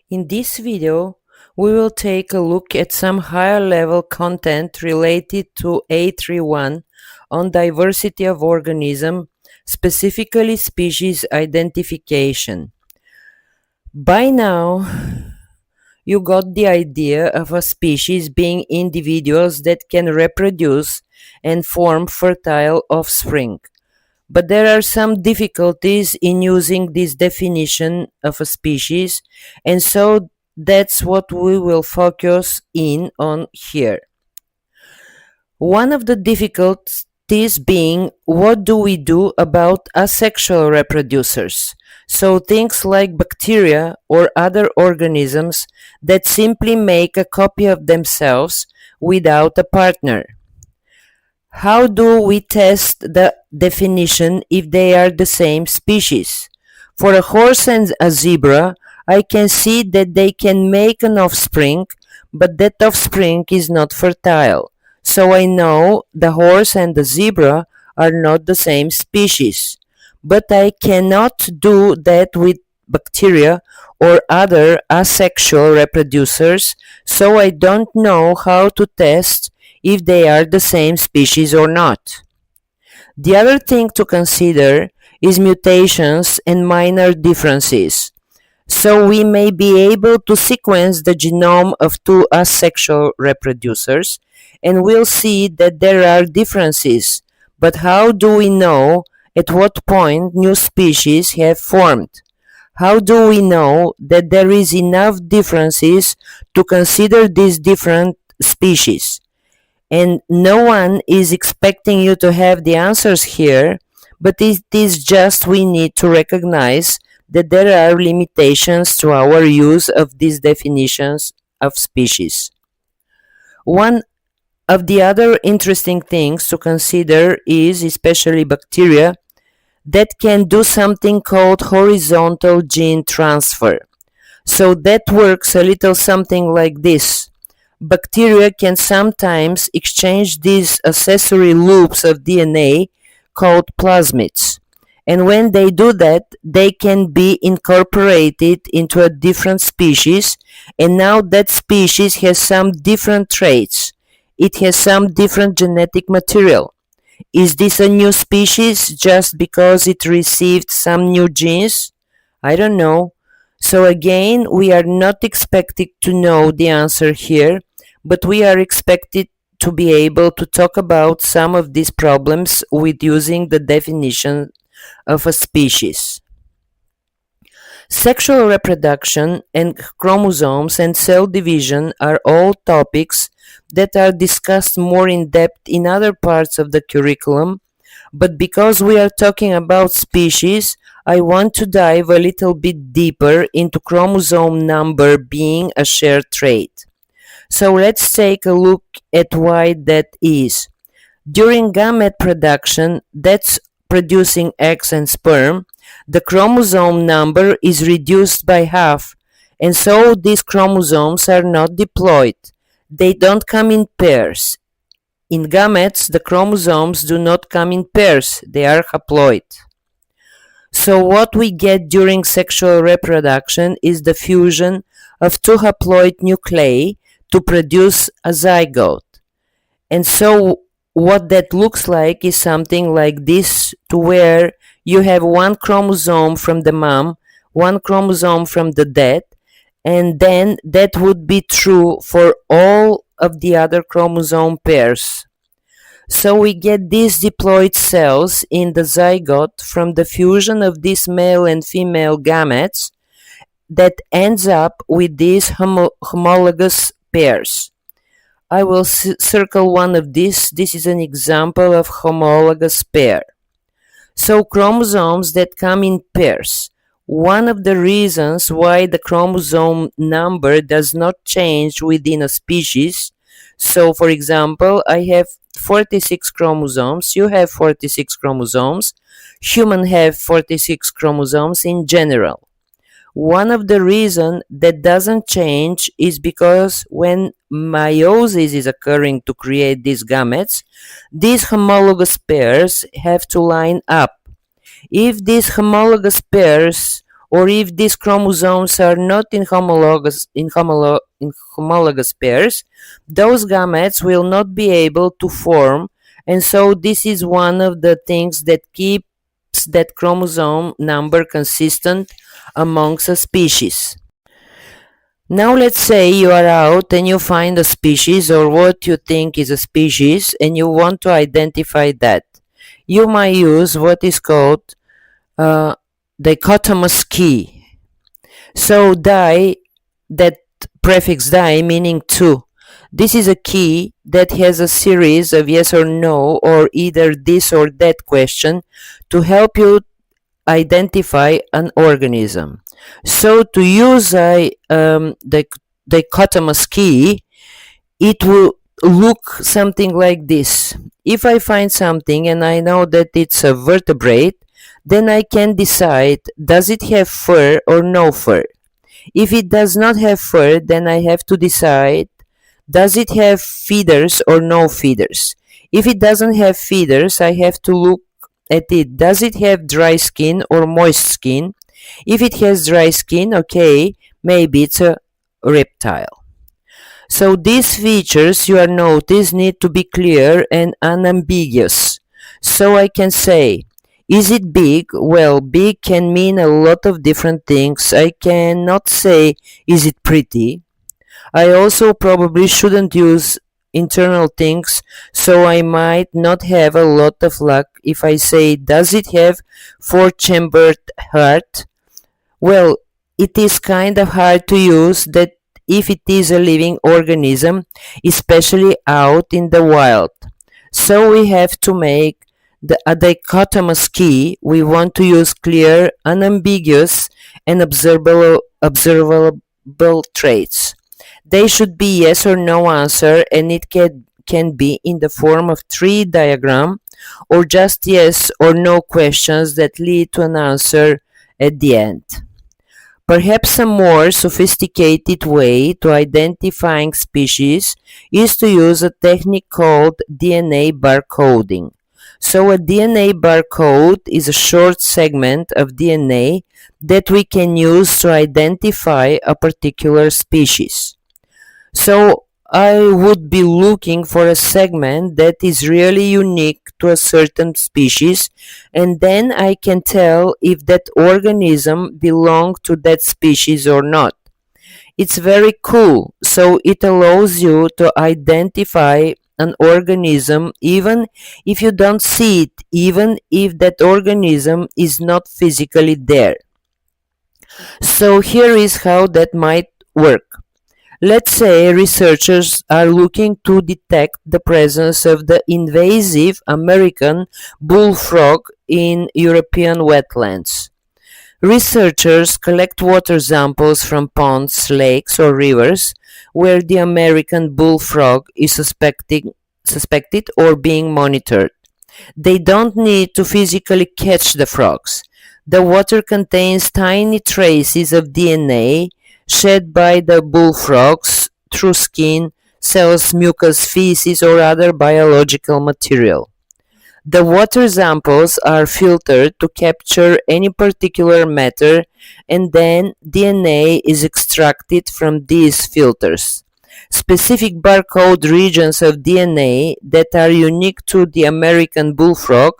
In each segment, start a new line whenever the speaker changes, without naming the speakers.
In this video, we will take a look at some higher level content related to A3.1 on diversity of organism, specifically species identification. By now, you got the idea of a species being individuals that can reproduce and form fertile offspring. But there are some difficulties in using this definition of a species, and so that's what we will focus in on here. One of the difficulties being, what do we do about asexual reproducers? So things like bacteria or other organisms that simply make a copy of themselves without a partner. How do we test the definition if they are the same species? For a horse and a zebra, I can see that they can make an offspring, but that offspring is not fertile. So I know the horse and the zebra are not the same species. But I cannot do that with bacteria or other asexual reproducers, so I don't know how to test if they are the same species or not. The other thing to consider is mutations and minor differences. So we may be able to sequence the genome of two asexual reproducers, and we'll see that there are differences. But how do we know at what point new species have formed? How do we know that there is enough differences to consider these different species? And no one is expecting you to have the answers here, but it is just we need to recognize that there are limitations to our use of these definitions of species. One of the other interesting things to consider is, especially bacteria, that can do something called horizontal gene transfer. So that works a little something like this. Bacteria can sometimes exchange these accessory loops of DNA called plasmids. And when they do that, they can be incorporated into a different species, and now that species has some different traits. It has some different genetic material. Is this a new species just because it received some new genes? I don't know. So again, we are not expected to know the answer here, but we are expected to be able to talk about some of these problems with using the definition of a species. Sexual reproduction and chromosomes and cell division are all topics that are discussed more in depth in other parts of the curriculum, but because we are talking about species, I want to dive a little bit deeper into chromosome number being a shared trait. So let's take a look at why that is. During gamete production, that's producing eggs and sperm, the chromosome number is reduced by half, and so these chromosomes are not diploid. They don't come in pairs. In gametes, the chromosomes do not come in pairs, they are haploid. So what we get during sexual reproduction is the fusion of two haploid nuclei to produce a zygote. And so what that looks like is something like this, to where you have one chromosome from the mom, one chromosome from the dad, and then that would be true for all of the other chromosome pairs. So we get these diploid cells in the zygote from the fusion of these male and female gametes that ends up with these homologous pairs. I will circle one of these. This is an example of homologous pair. So chromosomes that come in pairs. One of the reasons why the chromosome number does not change within a species. So for example, I have 46 chromosomes, you have 46 chromosomes, humans have 46 chromosomes in general. One of the reasons that doesn't change is because when meiosis is occurring to create these gametes, these homologous pairs have to line up. If these homologous pairs or if these chromosomes are not in homologous pairs, those gametes will not be able to form, and so this is one of the things that keeps that chromosome number consistent amongst a species. Now let's say you are out and you find a species or what you think is a species and you want to identify that. You might use what is called dichotomous key. So that prefix di meaning two. This is a key that has a series of yes or no or either this or that question to help you identify an organism. So to use the dichotomous key, it will look something like this. If I find something and I know that it's a vertebrate, then I can decide, does it have fur or no fur? If it does not have fur, then I have to decide, does it have feathers or no feathers? If it doesn't have feathers, I have to look at it. Does it have dry skin or moist skin? If it has dry skin, okay, maybe it's a reptile. So these features you are notice need to be clear and unambiguous. So I can say, is it big? Well, big can mean a lot of different things. I cannot say, is it pretty? I also probably shouldn't use internal things, so I might not have a lot of luck if I say, does it have four-chambered heart? Well, it is kind of hard to use that if it is a living organism, especially out in the wild. So we have to make a dichotomous key. We want to use clear, unambiguous, and observable traits. They should be yes or no answer, and it can be in the form of tree diagram or just yes or no questions that lead to an answer at the end. Perhaps a more sophisticated way to identifying species is to use a technique called DNA barcoding. So a DNA barcode is a short segment of DNA that we can use to identify a particular species. So I would be looking for a segment that is really unique to a certain species, and then I can tell if that organism belongs to that species or not. It's very cool, so it allows you to identify an organism even if you don't see it, even if that organism is not physically there. So here is how that might work. Let's say researchers are looking to detect the presence of the invasive American bullfrog in European wetlands. Researchers collect water samples from ponds, lakes, or rivers where the American bullfrog is suspected or being monitored. They don't need to physically catch the frogs. The water contains tiny traces of DNA shed by the bullfrogs through skin, cells, mucus, feces, or other biological material. The water samples are filtered to capture any particular matter, and then DNA is extracted from these filters. Specific barcode regions of DNA that are unique to the American bullfrog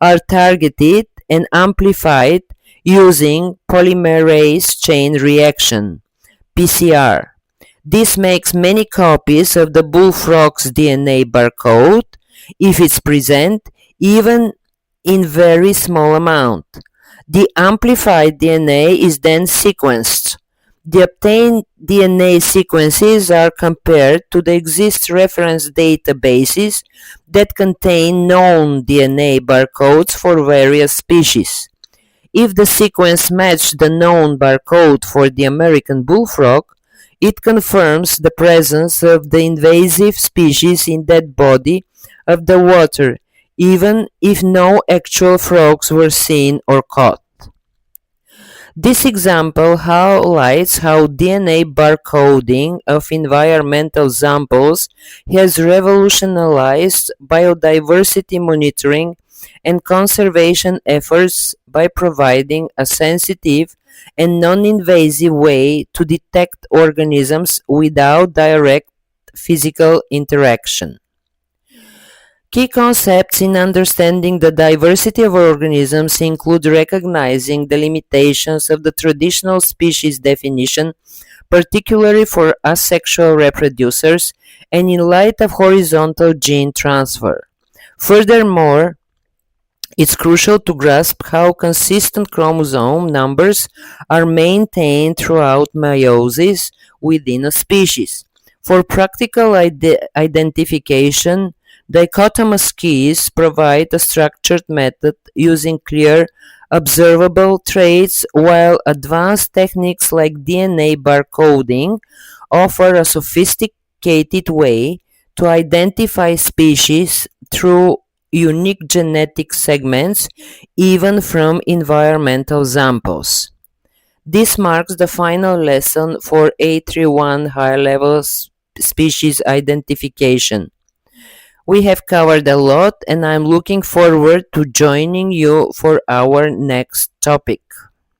are targeted and amplified using polymerase chain reaction. PCR. This makes many copies of the bullfrog's DNA barcode, if it's present, even in very small amount. The amplified DNA is then sequenced. The obtained DNA sequences are compared to the existing reference databases that contain known DNA barcodes for various species. If the sequence matches the known barcode for the American bullfrog, it confirms the presence of the invasive species in that body of the water, even if no actual frogs were seen or caught. This example highlights how DNA barcoding of environmental samples has revolutionized biodiversity monitoring and conservation efforts by providing a sensitive, and non-invasive way to detect organisms without direct physical interaction. Key concepts in understanding the diversity of organisms include recognizing the limitations of the traditional species definition, particularly for asexual reproducers, and in light of horizontal gene transfer. Furthermore, it's crucial to grasp how consistent chromosome numbers are maintained throughout meiosis within a species. For practical identification, dichotomous keys provide a structured method using clear, observable traits, while advanced techniques like DNA barcoding offer a sophisticated way to identify species through unique genetic segments, even from environmental samples. This marks the final lesson for A3.1 high-level species identification. We have covered a lot, and I'm looking forward to joining you for our next topic.